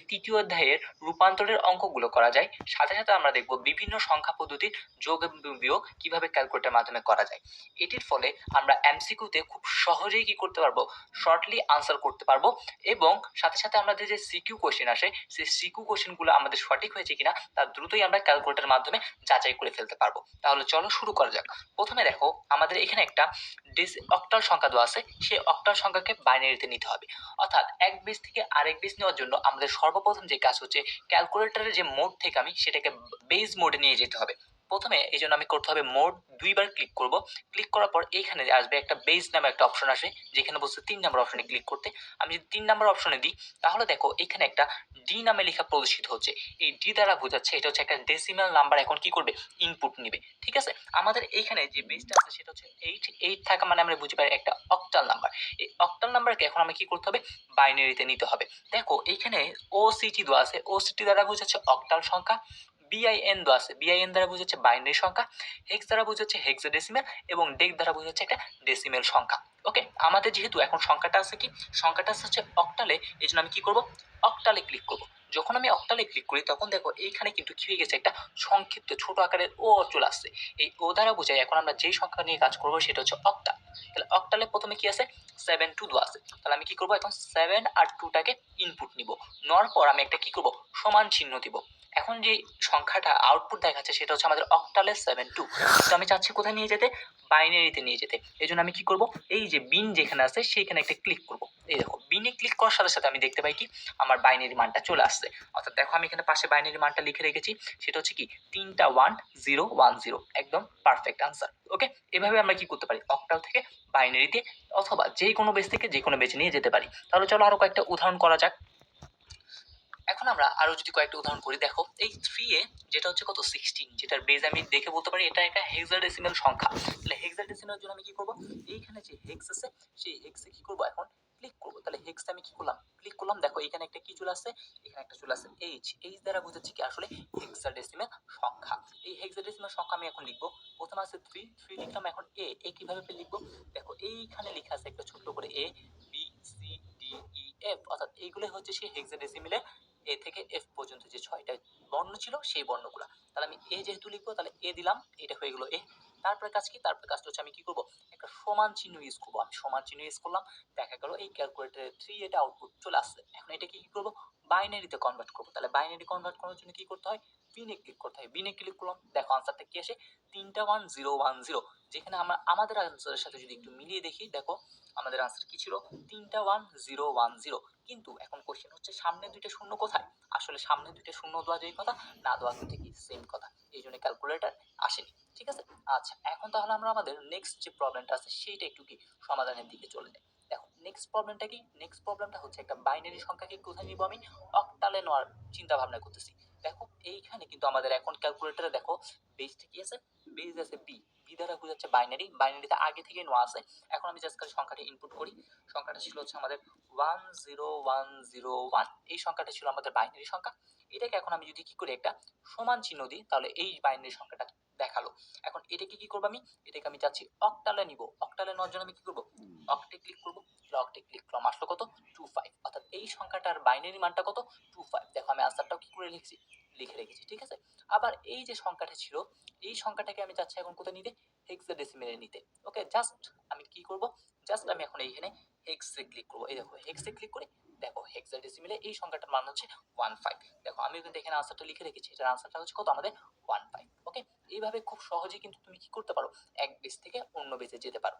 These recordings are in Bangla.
তৃতীয় অধ্যায়ের রূপান্তরের অঙ্কগুলো করা যায়, সাথে সাথে আমরা দেখব বিভিন্ন সংখ্যা পদ্ধতির যোগ এবং বিয়োগ কিভাবে ক্যালকুলেটরের মাধ্যমে করা যায়। এটির ফলে আমরা এমসিকিউতে খুব সহজেই কি করতে পারবো, শর্টলি আনসার করতে পারবো এবং সাথে সাথে আমাদের যে সিকিউ কোশ্চেন আসে সেই সিকিউ কোশ্চেনগুলো আমাদের সঠিক হয়েছে কিনা তা দ্রুতই আমরা ক্যালকুলেটরের মাধ্যমে যাচাই করে ফেলতে পারবো। তাহলে চলো শুরু করা যাক। প্রথমে দেখো, আমাদের এখানে একটা অক্টাল সংখ্যা দেওয়া আছে, সেই অক্টাল সংখ্যাকে বাইনারিতে নিতে হবে। অর্থাৎ এক বেস থেকে আরেক বেস নেওয়ার জন্য আমাদের সর্বপ্রথম যে কাজ হচ্ছে, ক্যালকুলেটরের যে মোড থেকে আমি সেটাকে বেস মোডে নিয়ে যেতে হবে। প্রথমে এই জন্য আমি করতে হবে মোড, দুইবার ক্লিক করব। ক্লিক করার পর এইখানে আসবে একটা বেস নামে একটা অপশন আসে, যেখানে বলছে 3 নম্বর অপশনে ক্লিক করতে। আমি যদি 3 নম্বর অপশনে দিই, তাহলে দেখো এখানে একটা ডি নামে লেখা প্রদর্শিত হচ্ছে। এই ডি দ্বারা বোঝাচ্ছে এটা হচ্ছে একটা ডেসিমাল নাম্বার এখন কি করবে, ইনপুট নিবে। ঠিক আছে, আমাদের এইখানে যে বেসটা আছে সেটা হচ্ছে 8 থাকা মানে আমরা বুঝতে পারি একটা অক্টাল নাম্বার। এই অক্টাল নাম্বারকে এখন আমি কি করতে হবে, বাইনারিতে নিতে হবে। দেখো এইখানে ওসিটি দেওয়া আছে, ওসিটি দ্বারা বোঝাচ্ছে অক্টাল সংখ্যা। বিআইএন দেওয়া আছে, বিআইএন দ্বারা বোঝাচ্ছে বাইনারি সংখ্যা। হেক্স দ্বারা বোঝাচ্ছে হেক্সাডেসিমাল এবং ডেক দ্বারা বোঝাচ্ছে একটা ডেসিমেল সংখ্যা। ওকে, আমাদের যেহেতু এখন সংখ্যাটা আছে কি, সংখ্যাটা হচ্ছে অক্টালে, এই জন্য আমি কি করব, অক্টালে ক্লিক করব। যখন আমি অক্টালে ক্লিক করি তখন দেখো এইখানে কিন্তু কি হয়ে গেছে, একটা সংক্ষিপ্ত ছোট আকারের ও চলে আসছে। এই ও দ্বারা বোঝায় এখন আমরা যেই সংখ্যা নিয়ে কাজ করবো সেটা হচ্ছে অক্টাল। তাহলে অক্টালে প্রথমে কি আছে, 7 2 দেওয়া আছে। তাহলে আমি কি করবো, এখন 7 আর 2টাকে ইনপুট নিব। নেওয়ার পর আমি একটা কি করব, সমান চিহ্ন দিব। এখন যে সংখ্যাটা আউটপুট দেখাচ্ছে সেটা হচ্ছে আমাদের অক্টালের 7 2। তো আমি চাচ্ছি কোথায় নিয়ে যেতে, বাইনারিতে নিয়ে যেতে। এই জন্য আমি কি করব, এই যে বিন যেখানে আছে সেইখানে একটা ক্লিক করব। এই দেখো বিনে ক্লিক করার সাথে সাথে আমি দেখতে পাই কি, আমার বাইনারি মানটা চলে আসছে। অর্থাৎ দেখো আমি এখানে পাশে বাইনারি মানটা লিখে রেখেছি, সেটা হচ্ছে কি 3টা 1 0 1 0, একদম পারফেক্ট আনসার। ওকে, এভাবে আমরা কি করতে পারি, অক্টাল থেকে বাইনারিতে অথবা যে কোনো বেস থেকে যে কোনো বেছে নিয়ে যেতে পারি। তাহলে চলো আরো কয়েকটা উদাহরণ করা যাক। এখন আমরা আরো যদি কয়েকটা উদাহরণ করি, দেখো এই 3a যেটা হচ্ছে কত 16, যেটার বেস আমি দেখে বলতে পারি এটা একটা হেক্সাডেসিমাল সংখ্যা। তাহলে হেক্সাডেসিমালের জন্য আমি কি করব, এইখানে যে হেক্স আছে সেই হেক্সে কি করব, এখন ক্লিক করব। তাহলে হেক্স আমি কি করলাম, ক্লিক করলাম। দেখো এখানে একটা কি চলে আসছে, এখানে একটা চলে আসছে এইচ। এইচ দ্বারা বোঝাচ্ছে কি আসলে হেক্সাডেসিমাল সংখ্যা। এই হেক্সাডেসিমাল সংখ্যা আমি এখন লিখবো। প্রথমে আছে 3 3 লিখলাম। এখন এ কিভাবে লিখবো, দেখো এইখানে লেখা আছে একটা ছোট্ট করে A B C D E F, অর্থাৎ এইগুলো হচ্ছে সেই হেক্সাডেসিমালের এ থেকে এফ পর্যন্ত যে 6টা বর্ণ ছিল সেই বর্ণগুলো। তাহলে আমি এ যেহেতু লিখবো তাহলে এ দিলাম, এটা হয়ে গেল এ। তারপরে কাজ কি, তারপরে কাজটা হচ্ছে আমি কি করব, একটা সমান চিহ্ন ইউজ করবো। আমি সমান চিহ্ন ইউজ করলাম, দেখা গেল এই ক্যালকুলেটরে 3 এটা আউটপুট চলে আসছে। এখন এটাকে কি করব, বাইনারিতে কনভার্ট করবো। তাহলে বাইনারি কনভার্ট করার জন্য কি করতে হয়, বিনে ক্লিক করতে হয়। বিনে ক্লিক করলাম, দেখো আনসারটা কি আসে, 3টা 1 0 1 0। যেখানে আমরা আমাদের আনসারের সাথে যদি একটু মিলিয়ে দেখি, দেখো আমাদের আনসার কি ছিল, 3টা 1 0 1 0। কিন্তু এখন কোশ্চেন হচ্ছে সামনে দুইটা শূন্য কোথায়, আসলে সামনে দুইটা শূন্য দেওয়া যেই কথা, না দেওয়া কিন্তু কি সেম কথা, এই জন্য ক্যালকুলেটর আসেনি। ঠিক আছে, আচ্ছা এখন তাহলে আমরা আমাদের নেক্সট যে প্রবলেমটা আছে সেইটা একটু কি সমাধানের দিকে চলে যাই। দেখো নেক্সট প্রবলেমটা কি, নেক্সট প্রবলেমটা হচ্ছে একটা বাইনারি সংখ্যাকে কোথায় নিব, আমি অক্টালে নেওয়ার চিন্তা ভাবনা করতেছি। দেখো এইখানে কিন্তু আমাদের এখন ক্যালকুলেটরে দেখো বেসটা কি আছে, বেস আছে বি। বি দ্বারা বোঝাচ্ছে বাইনারি, বাইনারিতে আগে থেকে নেওয়া আছে। এখন আমি জাস্ট সংখ্যাটা ইনপুট করি। সংখ্যাটা ছিল হচ্ছে আমাদের 10101। এই সংখ্যাটা ছিল আমাদের বাইনারি সংখ্যা। এটাকে এখন আমি যদি কি করি, একটা সমান চিহ্ন দিই, তাহলে এই বাইনারি সংখ্যাটা দেখালো। এখন এটাকে কি করবো, আমি এটাকে আমি চাচ্ছি অক্টালে নিব। অক্টালে নেওয়ার জন্য আমি কি করবো, অক্টে ক্লিক করবো। অক্টে ক্লিক করলাম, আসলো কত 25। অর্থাৎ এই সংখ্যাটার বাইনারি মানটা কত 25। দেখো আমি আনসারটাও কি করে লিখছি, লিখে রেখেছি। ঠিক আছে, আবার এই যে সংখ্যাটা ছিল এই সংখ্যাটাকে আমি চাচ্ছি এখন কোথায় নিতে, হেক্সাডেসিমেলে নিতে। ওকে, জাস্ট আমি কি করব, জাস্ট আমি এখন এইখানে হেক্সে ক্লিক করবো। এই দেখো হেক্সে ক্লিক করে দেখো হেক্সাডেসিমেলে এই সংখ্যাটার মান হচ্ছে 15। দেখো আমি কিন্তু এখানে আনসারটা লিখে রেখেছি, এটার আনসারটা হচ্ছে কত, আমাদের 15। ওকে, এইভাবে খুব সহজেই কিন্তু তুমি কি করতে পারো, এক বেস থেকে অন্য বেসে যেতে পারো।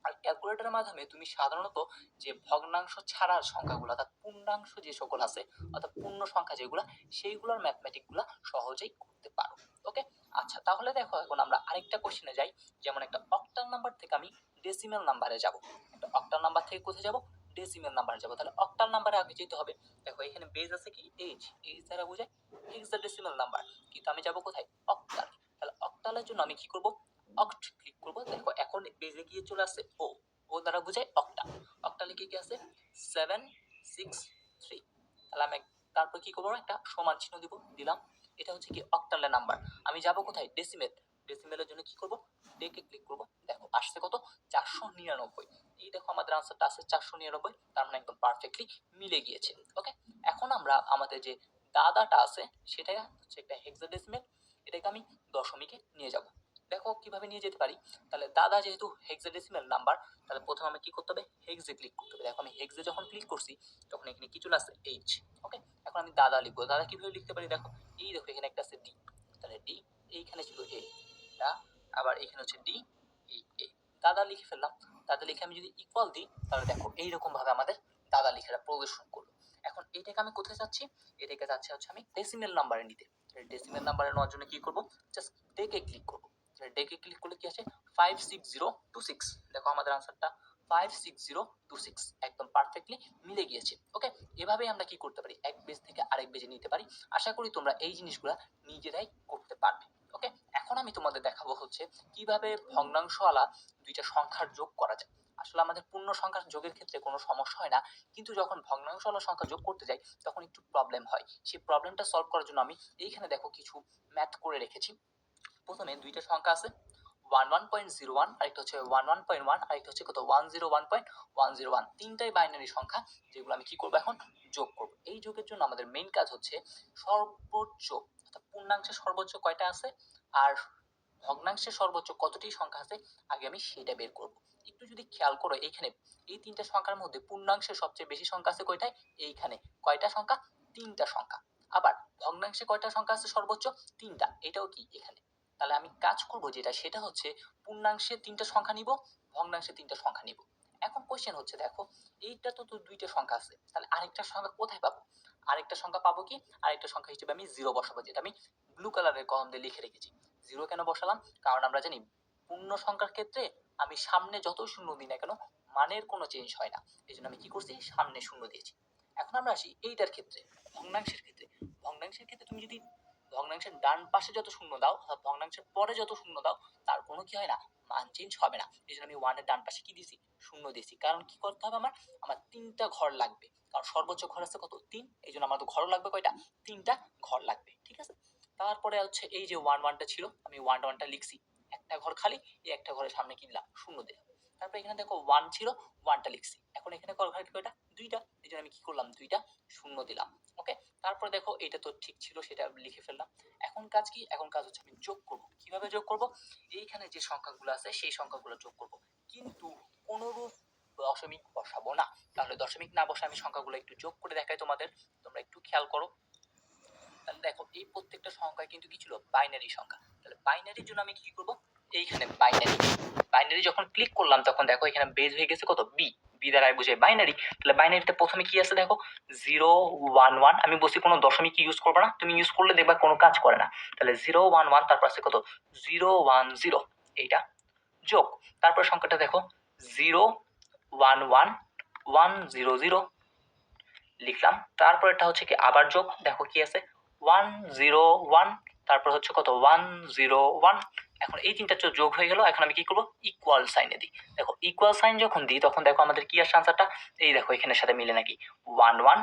আর ক্যালকুলেটরের মাধ্যমে তুমি সাধারণত যে ভগ্নাংশ ছাড়ার সংখ্যাগুলো, অর্থাৎ পূর্ণাংশ যে সকল আছে, অর্থাৎ পূর্ণ সংখ্যা যেগুলো, সেইগুলোর ম্যাথমেটিক গুলা সহজেই করতে পারো। ওকে, আচ্ছা তাহলে দেখো এখন আমরা আরেকটা কোশ্চেনে যাই। যেমন একটা অক্টাল নাম্বার থেকে আমি ডেসিমেল নাম্বারে যাব। একটা অক্টাল নাম্বার থেকে কোথায় যাব, ডেসিমেল নাম্বারে যাব। তাহলে অক্টাল নাম্বারে আগে যেতে হবে। দেখো এখানে বেস আছে কি এইচ, এইচ দ্বারা বোঝায় হেক্সাডেসিমাল নাম্বার, কিন্তু আমি যাব কোথায়, অক্টাল। তাহলে অক্টালের জন্য আমি কি করব, অক্ট ক্লিক করব। দেখো এখন বেজে গিয়ে চলে আসছে ও, ও দ্বারা বোঝায় অক্টা। অক্টালে কি কি আছে 763। তাহলে আমি তারপর কি করবো, একটা সমান চিহ্ন দিব, দিলাম। এটা হচ্ছে কি অক্টালের নাম্বার। আমি যাব কোথায়, ডেসিমেল। ডেসিমেলের জন্য কি করব, ডেকে ক্লিক করব। দেখো আসছে কত, 499। এই দেখো আমাদের আনসারটা আছে 499, তার মানে একদম পারফেক্টলি মিলে গিয়েছে। ওকে, এখন আমরা আমাদের যে দাদাটা আছে সেটা হচ্ছে একটা হেক্সাডেসিমেল, এটাকে আমি দশমিকে নিয়ে যাব। দেখো কিভাবে নিয়ে যেতে পারি। তাহলে দাদা যেহেতু হেক্সাডেসিমেল নাম্বার, তাহলে প্রথমে আমি কি করতে হবে, হেক্সে ক্লিক করতে হবে। দেখো আমি হেক্সে যখন ক্লিক করছি তখন এখানে কি চলে আসছে, এইচ। ওকে, এখন আমি দাদা লিখবো। দাদা কিভাবে লিখতে পারি, দেখো এই দেখো এখানে একটা আছে ডি, তাহলে ডি, এইখানে ছিল এ, আবার এখানে হচ্ছে ডি, এই এ, দাদা লিখে ফেললাম। দাদা লিখে আমি যদি ইকুয়াল দিই তাহলে দেখো এইরকম ভাবে আমাদের দাদা লিখাটা প্রদর্শন করলো। এখন এটাকে আমি কোথায় যাচ্ছি, এটাকে যাচ্ছে হচ্ছে আমি ডেসিমেল নাম্বারে নিতে। ডেসিমেল নাম্বারে নেওয়ার জন্য কি করব, জাস্ট ডেকে ক্লিক করব। ডেকে ক্লিক করলে কি আসে, 56026। দেখো আমাদের আনসারটা 56026 একদম পারফেক্টলি মিলে গিয়েছে। ওকে, এভাবেই আমরা কি করতে পারি, এক পেজ থেকে আরেক পেজে নিতে পারি। আশা করি তোমরা এই জিনিসগুলো নিজেরাই করতে পারবে। ওকে, এখন আমি তোমাদের দেখাবো হচ্ছে কিভাবে ভগ্নাংশওয়ালা দুইটা সংখ্যার যোগ করা যায়। আসলে আমাদের পূর্ণ সংখ্যার যোগের ক্ষেত্রে কোনো সমস্যা হয় না, কিন্তু যখন ভগ্নাংশওয়ালা সংখ্যা যোগ করতে যাই তখন একটু প্রবলেম হয়। সেই প্রবলেমটা সলভ করার জন্য আমি এইখানে দেখো কিছু ম্যাথ করে রেখেছি। প্রথমে দুইটা সংখ্যা আছে 11.01, আরেকটা হচ্ছে 11.1, আরেকটা হচ্ছে কত 101.101। তিনটাই বাইনারি সংখ্যা, যেগুলো আমি কি করবো এখন, যোগ করব। এই যোগের জন্য আমাদের মেইন কাজ হচ্ছে সর্বোচ্চ অর্থাৎ পূর্ণাংশের সর্বোচ্চ কয়টা আছে আর ভগ্নাংশের সর্বোচ্চ কতটি সংখ্যা আছে আগে আমি সেটা বের করব। একটু যদি খেয়াল করো এখানে এই তিনটা সংখ্যার মধ্যে পূর্ণাংশের সবচেয়ে বেশি সংখ্যা আছে কয়টায়, এইখানে কয়টা সংখ্যা, তিনটা সংখ্যা। আবার ভগ্নাংশে কয়টা সংখ্যা আছে সর্বোচ্চ, তিনটা, এটাও কি এখানে। তাহলে আমি কাজ করব যেটা, সেটা হচ্ছে পূর্ণাংশে তিনটা সংখ্যা নিব, ভগ্নাংশে তিনটা সংখ্যা নিব। এখন কোশ্চেন হচ্ছে দেখো এইটা তো দুইটা সংখ্যা আছে, তাহলে আরেকটা সংখ্যা কোথায় পাবো, আরেকটা সংখ্যা পাবো কি, আরেকটা সংখ্যা হিসেবে আমি জিরো বসাবো, যেটা আমি ব্লু কালারের কলম দিয়ে লিখে রেখেছি। জিরো কেন বসালাম, কারণ আমরা জানি পূর্ণ সংখ্যার ক্ষেত্রে আমি সামনে যত শূন্য দিই না কেন মানের কোনো চেঞ্জ হয় না, এই জন্য আমি কি করছি, সামনে শূন্য দিয়েছি। এখন আমরা আসি এইটার ক্ষেত্রে, ভগ্নাংশের ক্ষেত্রে। ভগ্নাংশের ক্ষেত্রে তুমি যদি ভগ্নাংশের ডান পাশে যত শূন্য দাও অর্থাৎ ভগ্নাংশের পরে যত শূন্য দাও তার কোনো কি হয় না, মান চেঞ্জ হবে না। এই জন্য আমি ওয়ানের ডান পাশে কি দিয়েছি, শূন্য দিয়েছি। কারণ কি করতে হবে, আমার আমার তিনটা ঘর লাগবে, কারণ সর্বোচ্চ ঘর আছে কত, তিন, এই জন্য আমার তো ঘর লাগবে কয়টা, তিনটা ঘর লাগবে। ঠিক আছে, তারপরে হচ্ছে এই যে ওয়ানটা ছিল, আমি ওয়ানটা লিখছি, একটা ঘর খালি, এই একটা ঘরের সামনে কি দিলাম, শূন্য দিলাম। তারপরে এখানে দেখো ওয়ান ছিল, ওয়ানটা লিখছি। এখন এখানে ঘর কয়টা, দুইটা, এই জন্য আমি কি করলাম, দুইটা শূন্য দিলাম। ওকে, তারপর দেখো এটা তো ঠিক ছিল, সেটা লিখে ফেললাম। এখন কাজ কি, এখন কাজ হচ্ছে আমি যোগ করব। কিভাবে যোগ করব, এইখানে যে সংখ্যাগুলো আছে সেই সংখ্যাগুলো যোগ করব, কিন্তু কোনরূপ দশমিক বসাবো না। তাহলে দশমিক না বসে আমি সংখ্যাগুলো একটু যোগ করে দেখাই তোমাদের, তোমরা একটু খেয়াল করো। তাহলে দেখো এই প্রত্যেকটা সংখ্যা কিন্তু কি ছিল, বাইনারি সংখ্যা। তাহলে বাইনারির জন্য আমি কি করব, এইখানে বাইনারি যখন ক্লিক করলাম তখন দেখো এখানে বেজ হয়ে গেছে কত, বি, বি দ্বারা বোঝায় বাইনারি। তাহলে বাইনারিতে প্রথমে কি আছে দেখো 011, আমি বলছি কোনো দশমিক ইউজ করবে না, তুমি ইউজ করলে দেখবা কোনো কাজ করে না। তাহলে 011, তারপর আছে কত 010, এইটা যোগ। তারপর সংখ্যাটা দেখো 011 100 লিখলাম। তারপর এটা হচ্ছে কি আবার যোগ, দেখো কি আছে 101, তারপর হচ্ছে কত 101। এখন এই তিনটা যোগ হয়ে গেল। এখন আমি কি করবো, ইকুয়াল সাইনে দিই। দেখো ইকুয়াল সাইন যখন দিই তখন দেখো আমাদের কি আসছে আনসারটা, এই দেখো এখানের সাথে মিলে নাকি 11,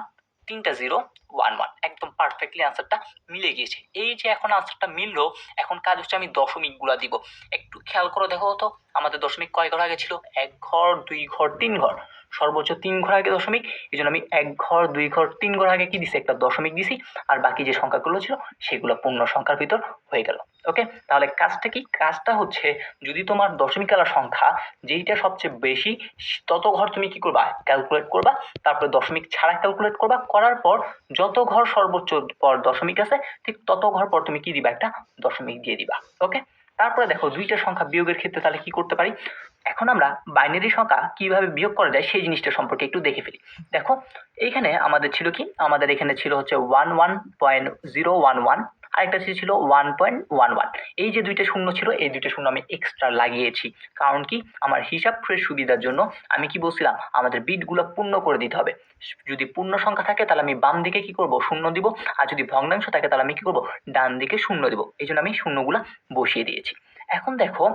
তিনটা 011, একদম পারফেক্টলি আনসারটা মিলে গিয়েছে। এই যে এখন আনসারটা মিললো, এখন কাজ হচ্ছে আমি দশমিক গুলা দিব। একটু খেয়াল করো, দেখো তো আমাদের দশমিক কয় ঘর আগে ছিল, এক ঘর, দুই ঘর, তিন ঘর, সর্বোচ্চ তিন ঘর আগে দশমিক। এই জন্য আমি এক ঘর, দুই ঘর, তিন ঘর আগে কি দিছি, একটা দশমিক দিছি, আর বাকি যে সংখ্যাগুলো ছিল সেগুলো পূর্ণ সংখ্যার ভিতর হয়ে গেল। ওকে, তাহলে কাজটা কি, কাজটা হচ্ছে যদি তোমার দশমিক আলা সংখ্যা যেইটা সবচেয়ে বেশি তত ঘর তুমি কি করবা, ক্যালকুলেট করবা, তারপরে দশমিক ছাড়া ক্যালকুলেট করবা, করার পর যত ঘর সর্বোচ্চ পর দশমিক আছে ঠিক তত ঘর পর তুমি কি দিবা, একটা দশমিক দিয়ে দিবা। ওকে, তারপরে দেখো দুইটা সংখ্যা বিয়োগের ক্ষেত্রে তাহলে কি করতে পারি, এখন আমরা বাইনারি সংখ্যা কিভাবে বিয়োগ করা যায় সেই জিনিসটা সম্পর্কে একটু দেখে ফেলি। দেখো এইখানে আমাদের ছিল কি, আমাদের এখানে ছিল হচ্ছে 11.011, আরেকটা ছিল 1.11। এই যে দুইটা শূন্য ছিল, এই দুইটা শূন্য আমি এক্সট্রা লাগিয়েছি। কারণ কি, আমার হিসাব সুবিধার জন্য আমি কি বলছিলাম, আমাদের বিটগুলো পূর্ণ করে দিতে হবে। যদি পূর্ণ সংখ্যা থাকে তাহলে আমি বাম দিকে কি করব, শূন্য দিব, আর যদি ভগ্নাংশ থাকে তাহলে আমি কি করব, ডান দিকে শূন্য দিব। এই জন্য আমি শূন্যগুলা বসিয়ে দিয়েছি। এখন দেখো,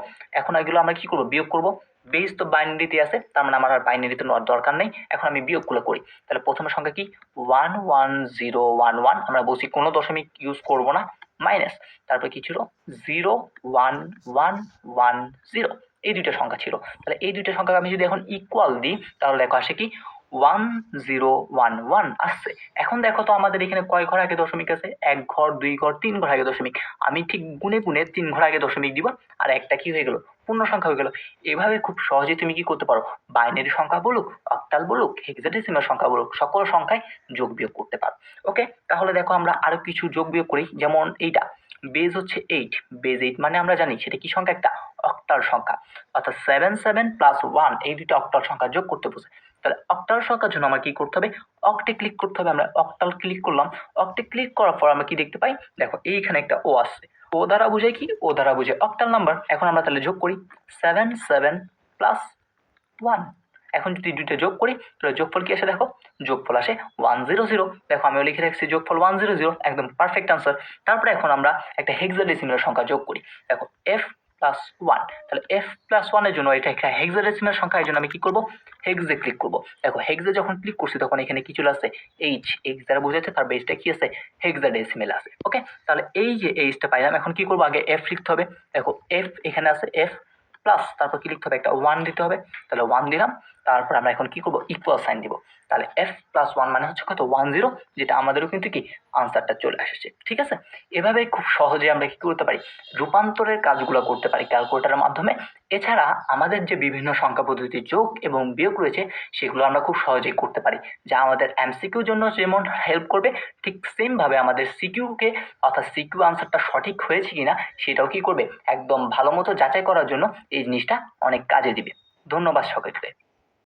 এখন এগুলো আমরা কি করব, বিয়োগ করব। বেস তো বাইনারিতে আছে, তার মানে আমার আর বাইনারিতে নেওয়ার দরকার নেই। এখন আমি বিয়োগগুলো করি। তাহলে প্রথমে সংখ্যা কি 11011, আমরা বলছি কোনো দশমিক ইউজ করব না, মাইনাস তারপর কি ছিল 0 1 1 1 0, এই দুইটা সংখ্যা ছিল। তাহলে এই দুইটা সংখ্যা আমি যদি এখন ইকুয়াল দিই তাহলে দেখো আসে কি 1011 আসছে। এখন দেখো তো আমাদের এখানে কয় ঘর আগে দশমিক আছে, 1 ঘর 2 ঘর 3 ঘর আগে দশমিক। আমি ঠিক গুনে গুনে 3 ঘর আগে দশমিক দিব আর একটা কি হয়ে গেল, পূর্ণ সংখ্যা হয়ে গেল। এভাবে খুব সহজে তুমি কি করতে পারো, বাইনারি সংখ্যা বলুক, অক্টাল বলুক, হেক্সাডেসিমাল সংখ্যা বলুক, সকল সংখ্যায় যোগ বিয়োগ করতে পারো। ওকে, তাহলে দেখো আমরা আরো কিছু যোগ বিয়োগ করি। যেমন এইটা বেজ হচ্ছে 8, বেজ 8 মানে আমরা জানি সেটা কি সংখ্যা, একটা অক্টাল সংখ্যা। অর্থাৎ 7 7 প্লাস 1 এই দুটো অক্টাল সংখ্যা যোগ করতে বোঝায়। তাহলে অক্টাল সংখ্যার জন্য আমার কি করতে হবে, অক্টে ক্লিক করতে হবে। আমরা অক্টাল ক্লিক করলাম, অক্টে ক্লিক করার পর আমরা কি দেখতে পাই, দেখো এইখানে একটা ও আসছে। ও দ্বারা বোঝায় কি, ও দ্বারা বোঝায় অক্টাল নাম্বার। এখন আমরা তাহলে যোগ করি 7 7 প্লাস 1। এখন যদি দুইটা যোগ করি তাহলে যোগফল কি আসে, দেখো যোগফল আসে 100। দেখো আমিও লিখে রাখছি যোগফল 100, একদম পারফেক্ট আনসার। তারপরে এখন আমরা একটা হেক্সাডেসিমাল সংখ্যা যোগ করি। দেখো f প্লাস 1, তাহলে f প্লাস 1 এর জন্য এটা একটা হেক্সাডেসিমাল সংখ্যা, এই জন্য আমি কি করবো, হেক্সে ক্লিক করবো। দেখো হেক্সে যখন ক্লিক করছি তখন এখানে কি চলে আসছে, h দ্বারা বোঝাচ্ছে তার বেসটা কি আছে, হেক্সাডেসিমাল আছে। ওকে, তাহলে এই যে এইচটা পাইলাম, এখন কি করবো, আগে f লিখতে হবে। দেখো f এখানে আছে, f প্লাস তারপর কি লিখতে হবে, একটা 1 দিতে হবে। তাহলে 1 দিলাম, তারপর আমরা এখন কি করবো, ইকুয়াল সাইন দিব। তাহলে f প্লাস 1 মানে হচ্ছে কত, 10, যেটা আমাদেরও কিন্তু কি আনসারটা চলে আসছে। ঠিক আছে, এভাবে খুব সহজে আমরা কি করতে পারি, রূপান্তরের কাজগুলো করতে পারি ক্যালকুলেটরের মাধ্যমে। এছাড়া আমাদের যে বিভিন্ন সংখ্যা পদ্ধতি যোগ এবং বিয়োগ রয়েছে সেগুলো আমরা খুব সহজেই করতে পারি, যা আমাদের এমসিকিউর জন্য যেমন হেল্প করবে, ঠিক সেম ভাবে আমাদের সিকিউকে, অর্থাৎ সিকিউ আনসারটা সঠিক হয়েছে কিনা সেটাও কি করবে, একদম ভালো মতো যাচাই করার জন্য এই জিনিসটা অনেক কাজে দিবে। ধন্যবাদ সকলকে।